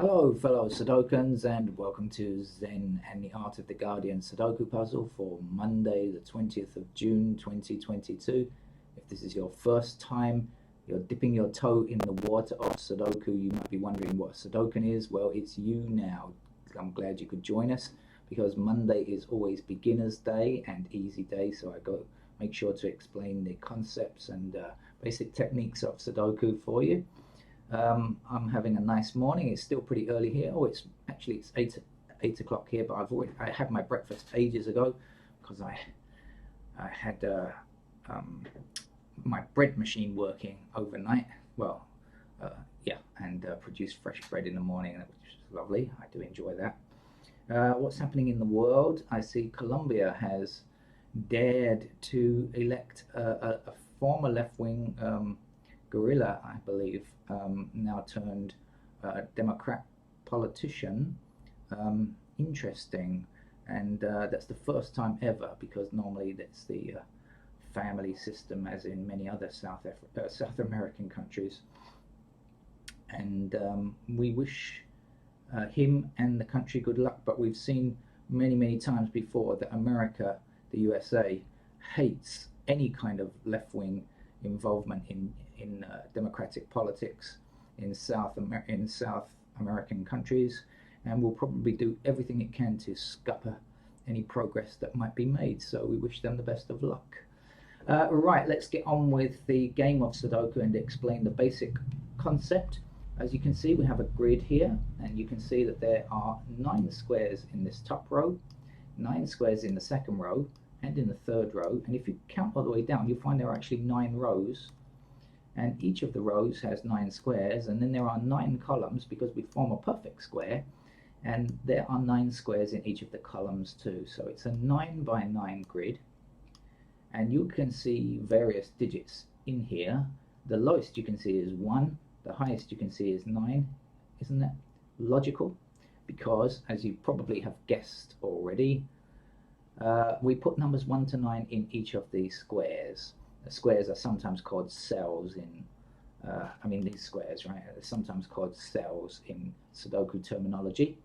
Hello, fellow Sudokans, and welcome to Zen and the Art of the Guardian Sudoku puzzle for Monday, the 20th of June 2022. If this is your first time, you're dipping your toe in the water of Sudoku, you might be wondering what a Sudokan is. Well, it's you now. I'm glad you could join us because Monday is always beginner's day and easy day, so I go make sure to explain the concepts and basic techniques of Sudoku for you. I'm having a nice morning. It's still pretty early here. Oh, it's 8 o'clock here, but I had my breakfast ages ago because I had my bread machine working overnight. Well, yeah, and produced fresh bread in the morning, which is lovely. I do enjoy that. What's happening in the world? I see Colombia has dared to elect a former left-wing guerrilla, I believe, now turned Democrat politician. Interesting, and that's the first time ever, because normally that's the family system, as in many other South American countries. And we wish him and the country good luck, but we've seen many times before that America, the USA, hates any kind of left-wing involvement in democratic politics in South American countries, and will probably do everything it can to scupper any progress that might be made. So we wish them the best of luck. Right, let's get on with the game of Sudoku and explain the basic concept. As you can see, we have a grid here, and you can see that there are 9 squares in this top row, 9 squares in the second row, and in the third row. And if you count all the way down, you'll find there are actually 9 rows, and each of the rows has 9 squares, and then there are 9 columns because we form a perfect square, and there are 9 squares in each of the columns too. So it's a 9 by 9 grid, and you can see various digits in here. The lowest you can see is 1, the highest you can see is 9. Isn't that logical? Because, as you probably have guessed already, we put numbers 1 to 9 in each of these squares. The squares are sometimes called cells in, these squares, right, are sometimes called cells in Sudoku terminology.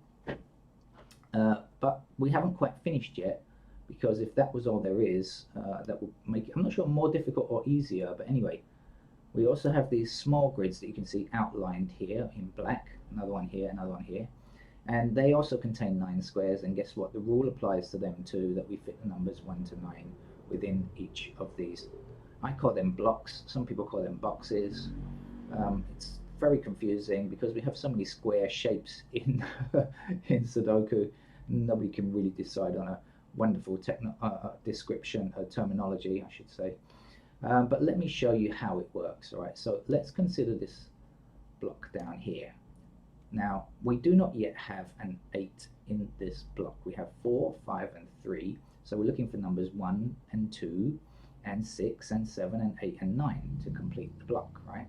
But we haven't quite finished yet, because if that was all there is, that would make it, I'm not sure, more difficult or easier, but anyway. We also have these small grids that you can see outlined here in black, another one here, another one here. And they also contain 9 squares, and guess what? The rule applies to them too, that we fit the numbers 1 to 9 within each of these. I call them blocks, some people call them boxes. It's very confusing because we have so many square shapes in in Sudoku. Nobody can really decide on a wonderful description, terminology, I should say. But let me show you how it works. All right, so let's consider this block down here. Now, we do not yet have an 8 in this block. We have 4, 5, and 3. So we're looking for numbers 1 and 2, and 6, and 7, and 8, and 9 to complete the block, right?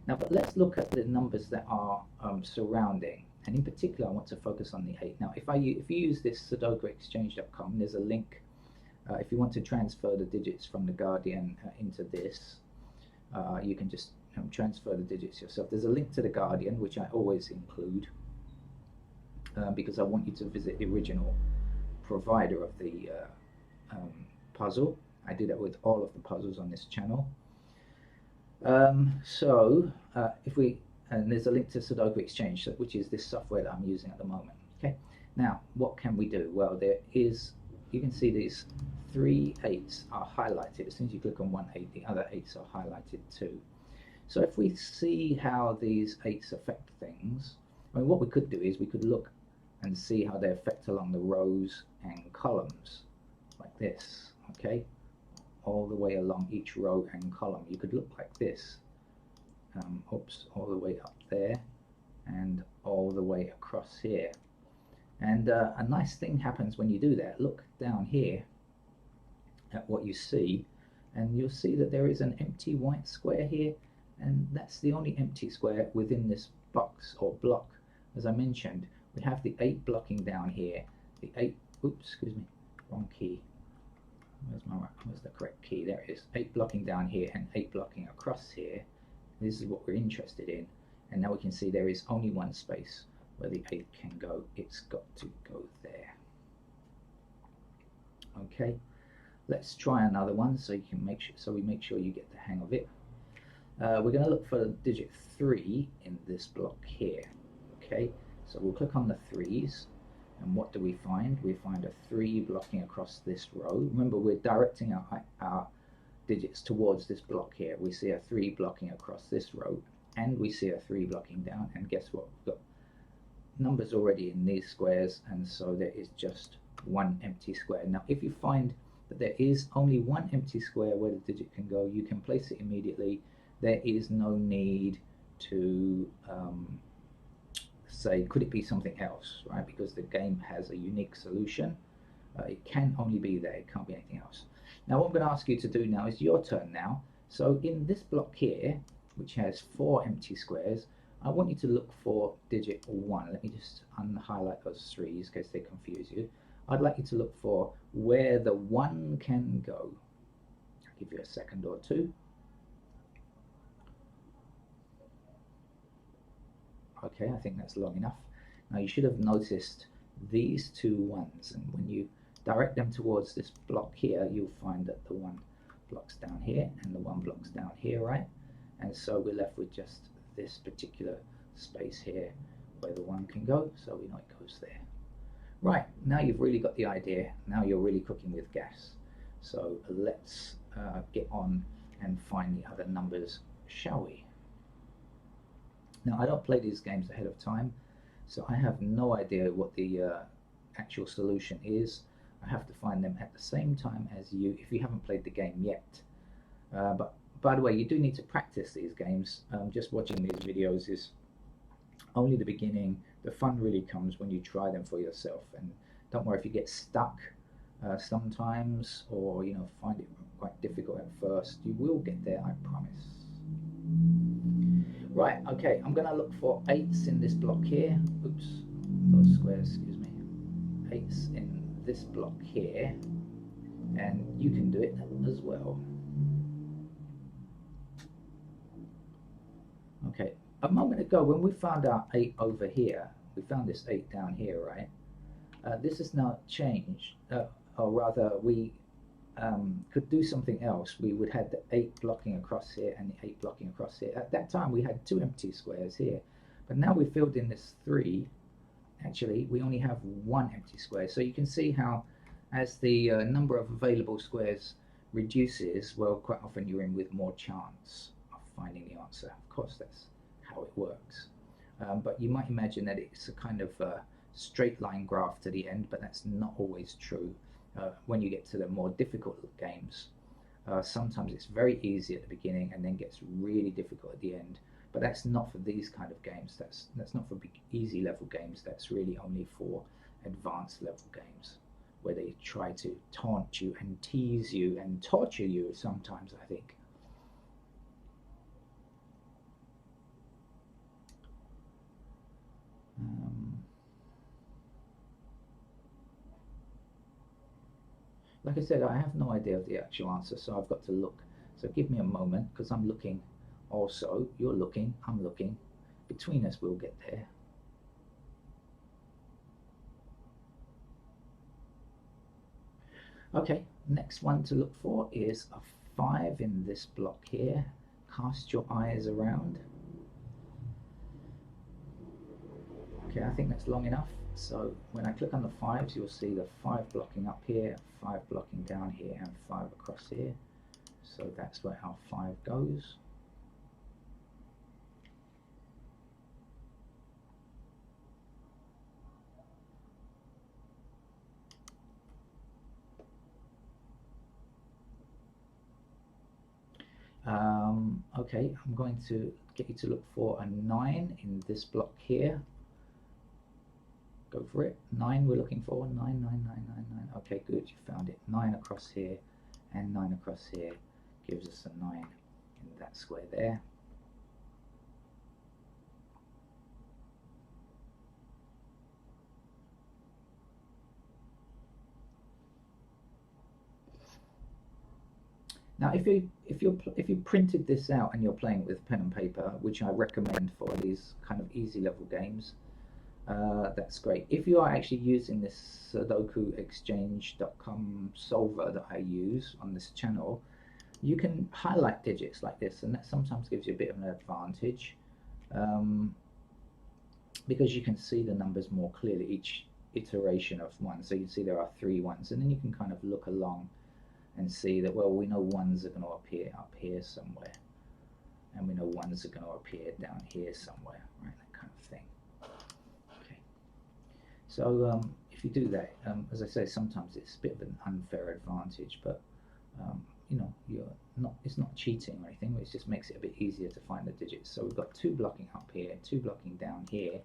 Now, but let's look at the numbers that are surrounding. And in particular, I want to focus on the 8. Now, if you use this sudokuexchange.com, there's a link. If you want to transfer the digits from the Guardian into this, you can just transfer the digits yourself. There's a link to the Guardian, which I always include because I want you to visit the original provider of the puzzle. I do that with all of the puzzles on this channel. And there's a link to Sudoku Exchange, which is this software that I'm using at the moment. Okay. Now, what can we do? Well, you can see these 3 8s are highlighted. As soon as you click on one 8, the other 8s are highlighted too. So if we see how these 8s affect things, what we could do is we could look and see how they affect along the rows and columns, like this, okay? All the way along each row and column. You could look like this. All the way up there, and all the way across here. And a nice thing happens when you do that. Look down here at what you see, and you'll see that there is an empty white square here, and that's the only empty square within this box or block. As I mentioned, we have the 8 blocking down here, the 8, oops, excuse me, wrong key. Where's the correct key? There it is. 8 blocking down here and 8 blocking across here. This is what we're interested in. And now we can see there is only one space where the 8 can go, it's got to go there. Okay, let's try another one so you can make sure, so we make sure you get the hang of it. We're going to look for the digit 3 in this block here. Okay, so we'll click on the 3s, and what do we find? We find a 3 blocking across this row. Remember, we're directing our digits towards this block here. We see a 3 blocking across this row, and we see a 3 blocking down, and guess what? We've got numbers already in these squares, and so there is just one empty square. Now if you find that there is only one empty square where the digit can go, you can place it immediately. There is no need to say, could it be something else, right? Because the game has a unique solution. It can only be there, it can't be anything else. Now what I'm going to ask you to do now is your turn now. So in this block here, which has 4 empty squares, I want you to look for digit 1. Let me just unhighlight those 3s in case they confuse you. I'd like you to look for where the 1 can go. I'll give you a second or two. Okay, I think that's long enough. Now you should have noticed these 2 1s, and when you direct them towards this block here, you'll find that the 1 blocks down here and the 1 blocks down here, right? And so we're left with just this particular space here where the 1 can go, so we know it goes there. Right, now you've really got the idea. Now you're really cooking with gas. So let's get on and find the other numbers, shall we? Now I don't play these games ahead of time, so I have no idea what the actual solution is. I have to find them at the same time as you if you haven't played the game yet. But by the way, you do need to practice these games. Just watching these videos is only the beginning. The fun really comes when you try them for yourself. And don't worry if you get stuck sometimes, or find it quite difficult at first. You will get there, I promise. Right, okay, I'm going to look for 8s in this block here. Oops, those squares, excuse me. 8s in this block here, and you can do it as well. Okay, a moment ago when we found our 8 over here, we found this 8 down here, right? This has now changed, or rather we could do something else. We would have the 8 blocking across here and the 8 blocking across here. At that time we had 2 empty squares here, but now we filled in this 3. Actually we only have 1 empty square, so you can see how as the number of available squares reduces, well, quite often you're in with more chance of finding the answer. Of course that's how it works, but you might imagine that it's a kind of straight line graph to the end, but that's not always true. When you get to the more difficult games, sometimes it's very easy at the beginning and then gets really difficult at the end. But that's not for these kind of games. That's not for big, easy level games. That's really only for advanced level games, where they try to taunt you and tease you and torture you sometimes, I think. Like I said, I have no idea of the actual answer, so I've got to look. So give me a moment, because I'm looking also. You're looking, I'm looking. Between us, we'll get there. Okay, next one to look for is a 5 in this block here. Cast your eyes around. Okay, I think that's long enough. So when I click on the 5s, you'll see the 5 blocking up here, 5 blocking down here, and 5 across here. So that's where our 5 goes. Okay, I'm going to get you to look for a 9 in this block here. Go for it. 9 we're looking for. 9, 9, 9, 9, 9. Okay, good, you found it. 9 across here and 9 across here gives us a 9 in that square there. Now, if you printed this out and you're playing with pen and paper, which I recommend for these kind of easy level games, that's great. If you are actually using this SudokuExchange.com solver that I use on this channel, you can highlight digits like this, and that sometimes gives you a bit of an advantage, because you can see the numbers more clearly, each iteration of one. So you can see there are 3 ones, and then you can kind of look along and see that, well, we know ones are going to appear up here somewhere, and we know ones are going to appear down here somewhere, right? That kind of thing. Okay. So if you do that, as I say, sometimes it's a bit of an unfair advantage, but you know, it's not cheating or anything. It just makes it a bit easier to find the digits. So we've got 2 blocking up here, 2 blocking down here,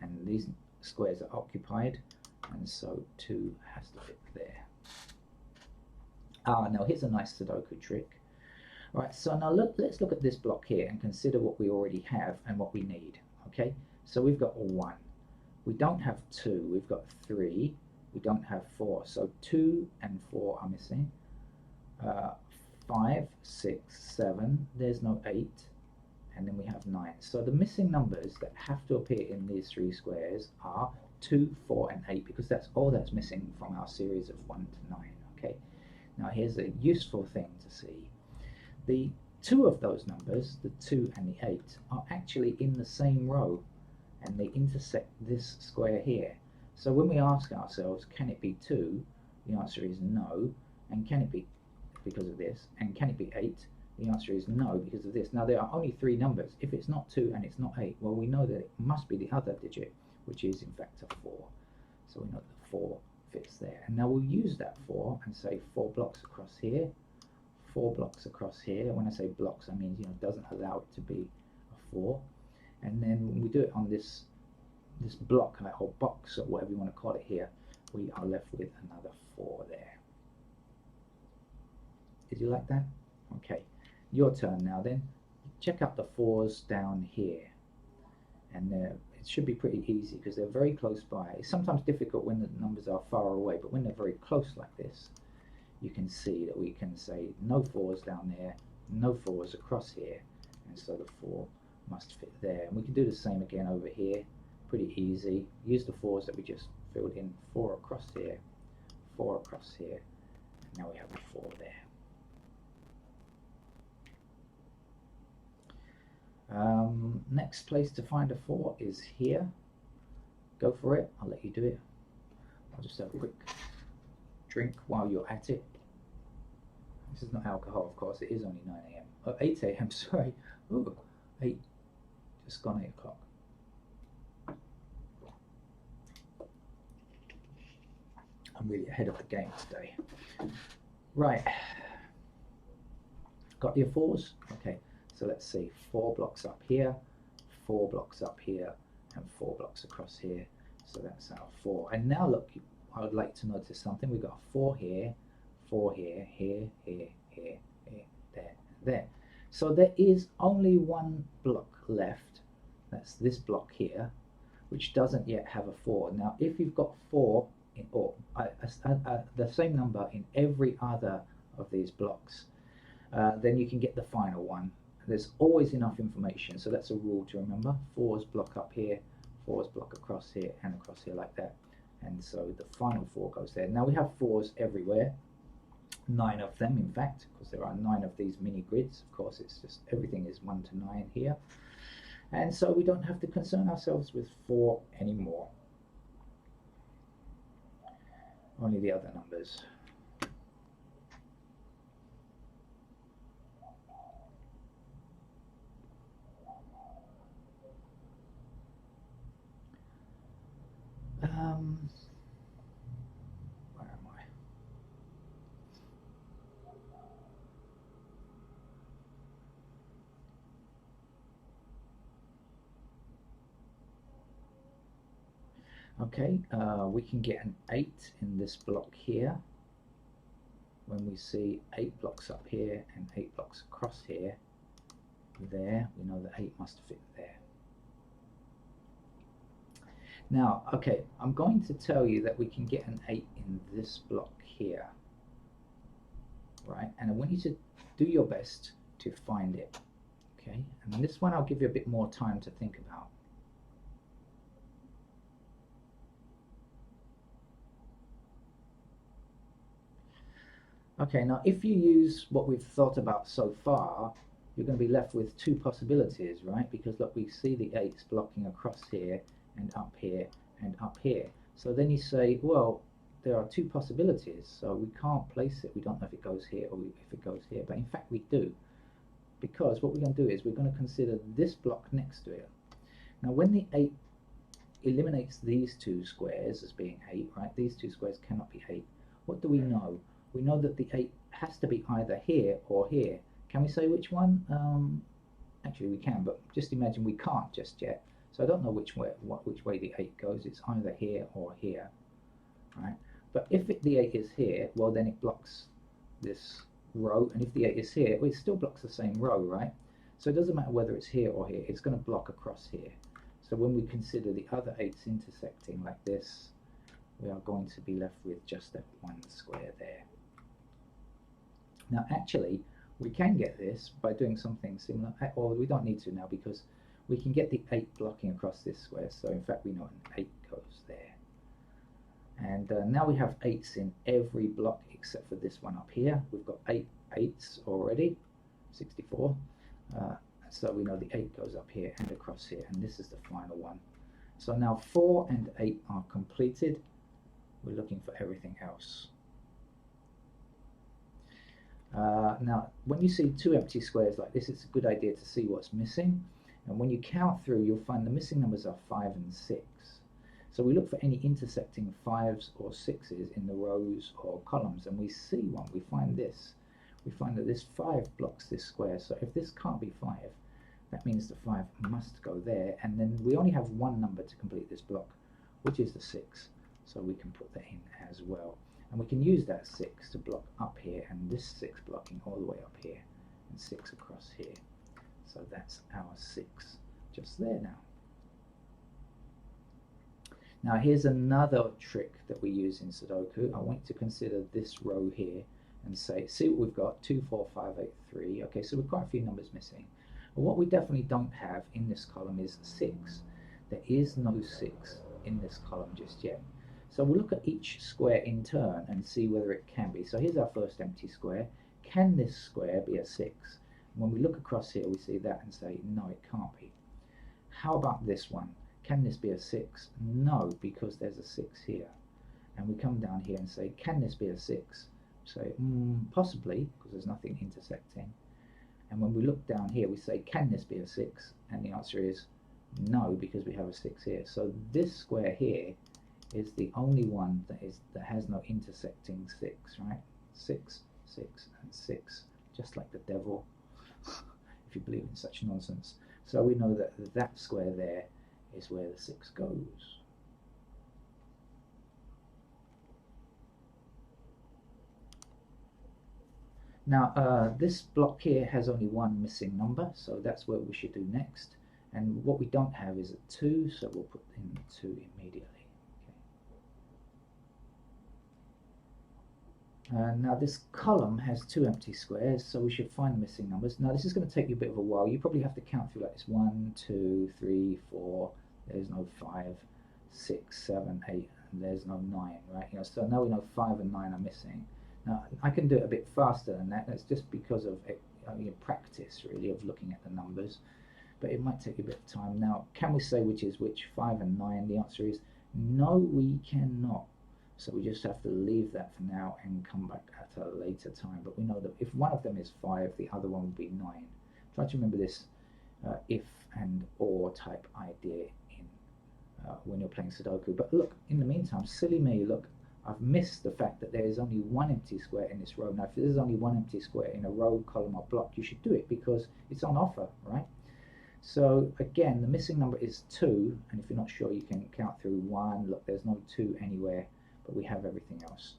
and these squares are occupied, and so 2 has to fit there. Now here's a nice Sudoku trick. Right, so now let's look at this block here and consider what we already have and what we need. Okay, so we've got 1. We don't have 2. We've got 3. We don't have 4. So 2 and 4 are missing. 5, 6, 7. There's no 8, and then we have 9. So the missing numbers that have to appear in these 3 squares are 2, 4, and 8, because that's all that's missing from our series of 1 to 9. Okay. Now here's a useful thing to see. The 2 of those numbers, the 2 and the 8, are actually in the same row, and they intersect this square here. So when we ask ourselves, can it be 2? The answer is no. And can it be, because of this? And can it be 8? The answer is no, because of this. Now there are only 3 numbers. If it's not 2 and it's not 8, well, we know that it must be the other digit, which is in fact a 4. So we know that the 4 fits there. And now we'll use that 4 and say 4 blocks across here, 4 blocks across here. When I say blocks, I mean, you know, doesn't allow it to be a 4. And then when we do it on this block or box or whatever you want to call it here, we are left with another 4 there. Did you like that? Okay, your turn now then. Check out the 4s down here, and it should be pretty easy because they're very close by. It's sometimes difficult when the numbers are far away, but when they're very close like this, you can see that we can say no 4s down there, no 4s across here, and so the 4 must fit there. And we can do the same again over here, pretty easy. Use the 4s that we just filled in, 4 across here, 4 across here, and now we have a 4 there. Next place to find a 4 is here. Go for it. I'll let you do it. I'll just have a quick drink while you're at it. This is not alcohol, of course. It is only 9 a.m. Oh, 8 a.m. Sorry. Ooh, 8. Just gone 8 o'clock. I'm really ahead of the game today. Right. Got your 4s? Okay. So let's see, 4 blocks up here, 4 blocks up here, and 4 blocks across here. So that's our 4. And now look, I would like to notice something. We've got a 4 here, 4 here, here, here, here, here, there, there. So there is only 1 block left. That's this block here, which doesn't yet have a 4. Now, if you've got 4 in, or the same number in every other of these blocks, then you can get the final one. There's always enough information, so that's a rule to remember. 4s block up here, 4s block across here, and across here like that. And so the final 4 goes there. Now we have 4s everywhere, 9 of them in fact, because there are 9 of these mini grids. Of course, it's just everything is 1 to 9 here. And so we don't have to concern ourselves with 4 anymore. Only the other numbers. Where am I? Okay, we can get an 8 in this block here. When we see 8 blocks up here and 8 blocks across here, there, we know that 8 must fit there. Now, okay, I'm going to tell you that we can get an 8 in this block here, right? And I want you to do your best to find it, okay? And this one I'll give you a bit more time to think about. Okay, now if you use what we've thought about so far, you're going to be left with two possibilities, right? Because look, we see the 8's blocking across here and up here and up here. So then you say, well, there are two possibilities, so we can't place it. We don't know if it goes here or if it goes here, but in fact we do. Because what we're going to do is we're going to consider this block next to it. Now when the 8 eliminates these two squares as being 8, right? These two squares cannot be 8. What do we know? We know that the 8 has to be either here or here. Can we say which one? Actually we can, but just imagine we can't just yet. So I don't know which way the 8 goes. It's either here or here, right? But if the 8 is here, well then it blocks this row, and if the 8 is here, well, it still blocks the same row, right? So it doesn't matter whether it's here or here, it's going to block across here. So when we consider the other 8's intersecting like this, we are going to be left with just that one square there. Now actually, we can get this by doing something similar, or we don't need to now because we can get the 8 blocking across this square. So in fact we know an 8 goes there. And now we have 8's in every block except for this one up here. We've got 8 8's already, 64. So we know the 8 goes up here and across here, and this is the final one. So now 4 and 8 are completed. We're looking for everything else. Now, when you see two empty squares like this, it's a good idea to see what's missing. And when you count through, you'll find the missing numbers are 5 and 6. So we look for any intersecting 5's or 6's in the rows or columns, and we see one. We find this. We find that this 5 blocks this square. So if this can't be 5, that means the 5 must go there. And then we only have one number to complete this block, which is the 6. So we can put that in as well. And we can use that 6 to block up here, and this 6 blocking all the way up here, and 6 across here. So that's our 6 just there now. Now here's another trick that we use in Sudoku. I want you to consider this row here and say, see what we've got, 2, 4, 5, 8, 3. Okay, so we've got a few numbers missing. But what we definitely don't have in this column is 6. There is no 6 in this column just yet. So we'll look at each square in turn and see whether it can be. So here's our first empty square. Can this square be a 6? And when we look across here, we see that and say, no, it can't be. How about this one? Can this be a 6? No, because there's a 6 here. And we come down here and say, can this be a 6? Say, possibly, because there's nothing intersecting. And when we look down here, we say, can this be a 6? And the answer is no, because we have a 6 here. So this square here is the only one that has no intersecting 6, right? 6, 6, and 6, just like the devil, if you believe in such nonsense. So we know that that square there is where the 6 goes. Now this block here has only one missing number, so that's what we should do next. And what we don't have is a 2, so we'll put in 2 immediately. Now this column has 2 empty squares, so we should find the missing numbers. Now this is going to take you a bit of a while. You probably have to count through like this: 1, 2, 3, 4. There's no 5, 6, 7, 8, and there's no 9, right? You know, so now we know 5 and 9 are missing. Now I can do it a bit faster than that. That's just because of practice, really, of looking at the numbers. But it might take a bit of time. Now, can we say which is which, 5 and 9? The answer is no, we cannot. So we just have to leave that for now and come back at a later time. But we know that if one of them is 5, the other one would be 9. Try to remember this if and or type idea in when you're playing Sudoku. But look, in the meantime, silly me, look, I've missed the fact that there is only one empty square in this row. Now, if there's only one empty square in a row, column, or block, you should do it because it's on offer, right? So again, the missing number is 2, and if you're not sure, you can count through 1. Look, there's no 2 anywhere, but we have everything else.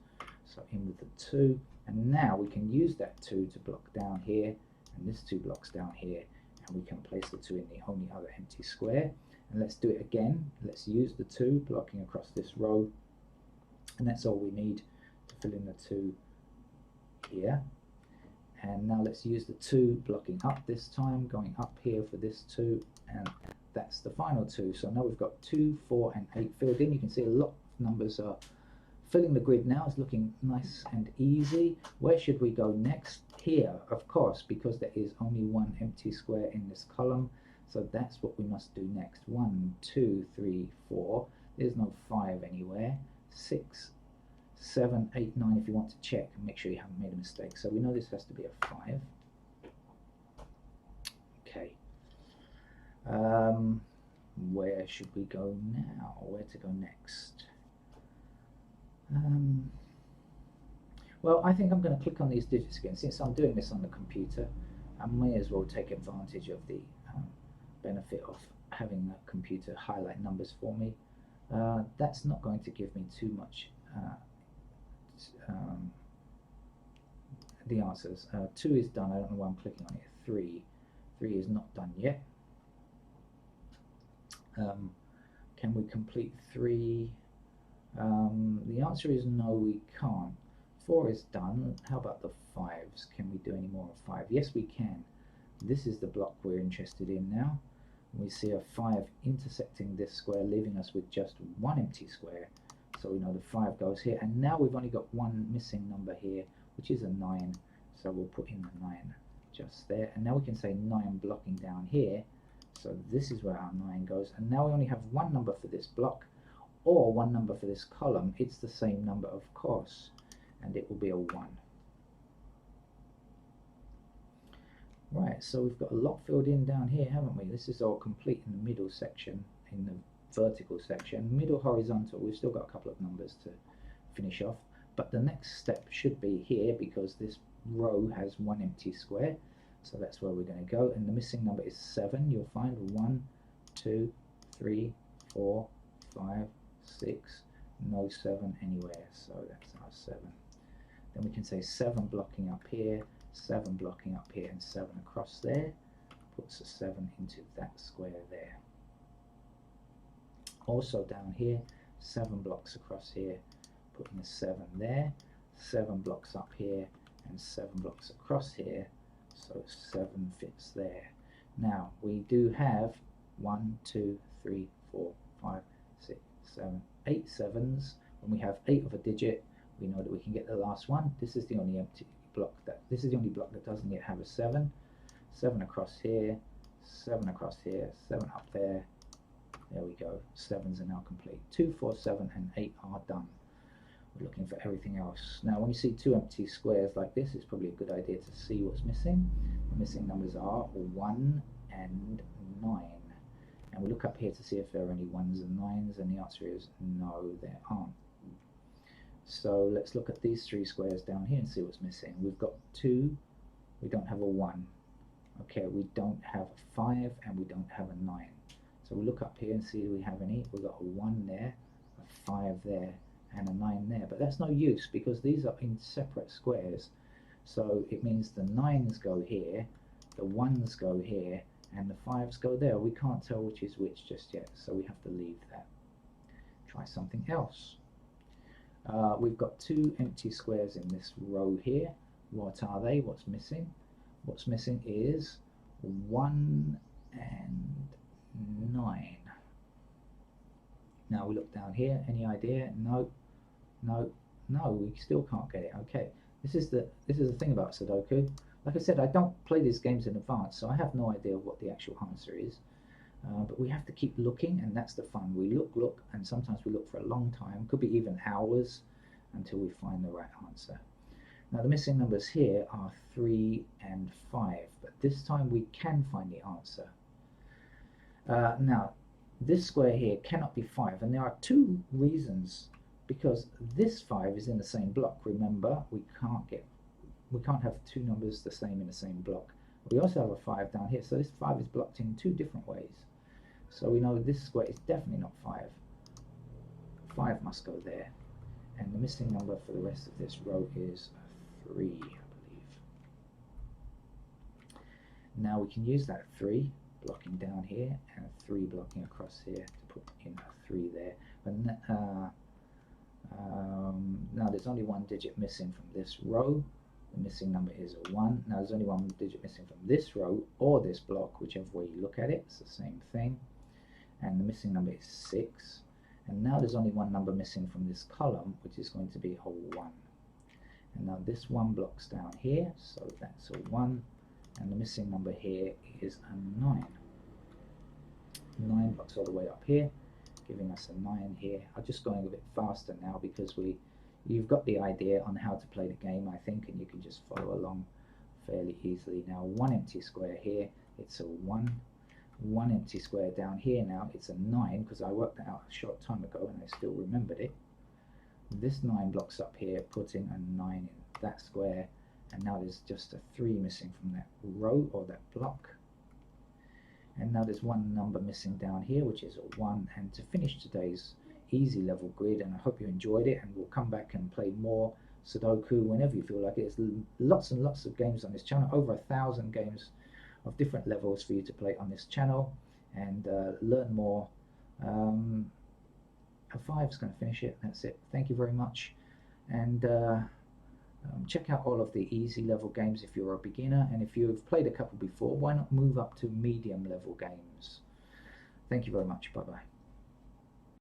So in with the 2, and now we can use that 2 to block down here, and this 2 blocks down here, and we can place the 2 in the only other empty square. And let's do it again. Let's use the 2 blocking across this row, and that's all we need to fill in the 2 here. And now let's use the 2 blocking up this time, going up here for this 2, and that's the final 2. So now we've got 2, 4, and 8 filled in. You can see a lot of numbers are Filling the grid now is looking nice and easy. Where should we go next? Here, of course, because there is only one empty square in this column. So that's what we must do next. 1, 2, 3, 4. There's no 5 anywhere. 6, 7, 8, 9 if you want to check and make sure you haven't made a mistake. So we know this has to be a 5. Okay. Where should we go now? Where to go next? Well, I think I'm going to click on these digits again. Since I'm doing this on the computer, I may as well take advantage of the benefit of having a computer highlight numbers for me. That's not going to give me too much the answers. 2 is done. I don't know why I'm clicking on it. 3 is not done yet. Can we complete 3? The answer is no, we can't. 4 is done. How about the 5s? Can we do any more of 5? Yes, we can. This is the block we're interested in now. We see a 5 intersecting this square, leaving us with just one empty square. So we know the 5 goes here. And now we've only got one missing number here, which is a 9. So we'll put in the 9 just there. And now we can say 9 blocking down here. So this is where our 9 goes. And now we only have one number for this block, or one number for this column. It's the same number, of course, and it will be a 1. Right, so we've got a lot filled in down here, haven't we? This is all complete in the middle section, in the vertical section. Middle horizontal, we've still got a couple of numbers to finish off, but the next step should be here because this row has one empty square. So that's where we're going to go, and the missing number is 7. You'll find 1, 2, 3, 4, 5, 6, no 7 anywhere, so that's our 7. Then we can say 7 blocking up here, 7 blocking up here, and 7 across there. Puts a 7 into that square there. Also down here, 7 blocks across here, putting a 7 there, 7 blocks up here, and 7 blocks across here. So 7 fits there. Now we do have 1, 2, 3, 4, 5, 6, 7, 8 sevens. When we have 8 of a digit, we know that we can get the last one. This is the only empty block this is the only block that doesn't yet have a 7. 7 across here, 7 across here, 7 up there. There we go. 7s are now complete. 2, 4, 7, and 8 are done. We're looking for everything else. Now when you see 2 empty squares like this, it's probably a good idea to see what's missing. The missing numbers are 1 and 9. And we look up here to see if there are any 1s and 9s, and the answer is no, there aren't. So let's look at these 3 squares down here and see what's missing. We've got 2, we don't have a 1. Okay, we don't have a 5, and we don't have a 9. So we look up here and see do we have any. We've got a 1 there, a 5 there, and a 9 there, but that's no use because these are in separate squares. So it means the 9s go here, the 1s go here, and the 5s go there. We can't tell which is which just yet, so we have to leave that. Try something else. We've got 2 empty squares in this row here. What are they? What's missing? What's missing is 1 and 9. Now we look down here. Any idea? No, no, no. We still can't get it. Okay. This is the thing about Sudoku. Like I said, I don't play these games in advance, so I have no idea what the actual answer is. But we have to keep looking, and that's the fun. We look, and sometimes we look for a long time. Could be even hours until we find the right answer. Now the missing numbers here are 3 and 5, but this time we can find the answer. Now this square here cannot be 5, and there are 2 reasons. Because this 5 is in the same block. Remember, we can't have 2 numbers the same in the same block. We also have a 5 down here, so this 5 is blocked in 2 different ways. So we know this square is definitely not 5. 5 must go there. And the missing number for the rest of this row is 3, I believe. Now we can use that 3 blocking down here and a 3 blocking across here to put in a 3 there. But now there's only 1 digit missing from this row. The missing number is a 1. Now there's only 1 digit missing from this row or this block, whichever way you look at it. It's the same thing. And the missing number is 6. And now there's only one number missing from this column, which is going to be a 1. And now this 1 block's down here, so that's a 1, and the missing number here is a 9. 9 blocks all the way up here, giving us a 9 here. I'm just going a bit faster now because you've got the idea on how to play the game, I think, and you can just follow along fairly easily. Now 1 empty square here, it's a 1. 1 empty square down here now, it's a 9, because I worked that out a short time ago and I still remembered it. This 9 blocks up here, putting a 9 in that square, and now there's just a 3 missing from that row or that block. And now there's one number missing down here, which is a 1. And to finish today's easy level grid, and I hope you enjoyed it, and we'll come back and play more Sudoku whenever you feel like it. There's lots and lots of games on this channel, over 1,000 games of different levels for you to play on this channel, and learn more. A 5 is going to finish it. That's it. Thank you very much, and check out all of the easy level games if you're a beginner, and if you've played a couple before, why not move up to medium level games. Thank you very much. Bye bye.